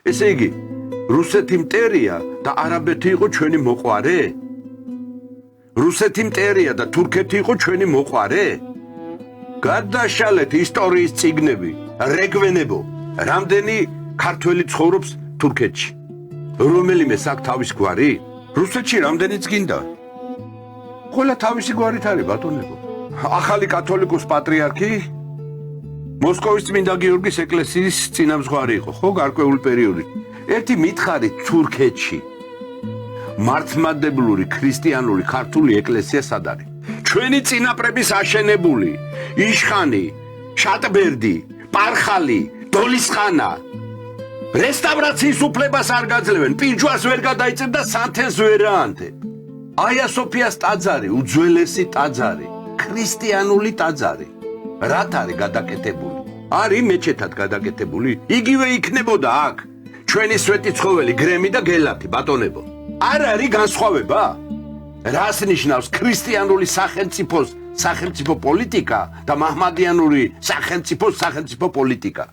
ესე იგი, რუსეთი მტერია და არაბეთი იყო ჩვენი მოყვარე? რუსეთი მტერია და თურქეთი იყო ჩვენი მოყვარე? გადაშალეთ ისტორიის წიგნები, რეგვენებო, რამდენი ქართველი ცხოვრობს თურქეთში? რომელიმეს აქვს თავის გვარი? რუსეთში რამდენიც გინდა? ყველა თავისი გვარით არის ბატონებო. ახალი კათოლიკოს პატრიარქი მოსკოვის წმინდა გიორგის ეკლესიის წინამძღვარი იყო, ხო, გარკვეული პერიოდი. ერთი მითხარით თურქეთში მართლმადიდებლური ქრისტიანული ქართული ეკლესია სად არის? ჩვენი წინაპრების აშენებული იშხანი, შატბერდი, პარხალი, დოლისხანა რესტავრაციის უფლებას არ გაძლევენ, პირჯვარს ვერ გადაიწევ და სანთელს ვერ აანთებ. აია სოფიას ტაძარი, უძველესი ტაძარი, ქრისტიანული ტაძარი. რათ არის გადაკეთებული? არის მეჩეთად გადაკეთებული? იგივე იქნებოდა აქ ჩვენი სვეტი ცხოველი გრემი და გელათი, ბატონებო. არ არის განსხვავება? რას ნიშნავს ქრისტიანული სახელმწიფო პოლიტიკა და მაჰმადიანური სახელმწიფო პოლიტიკა?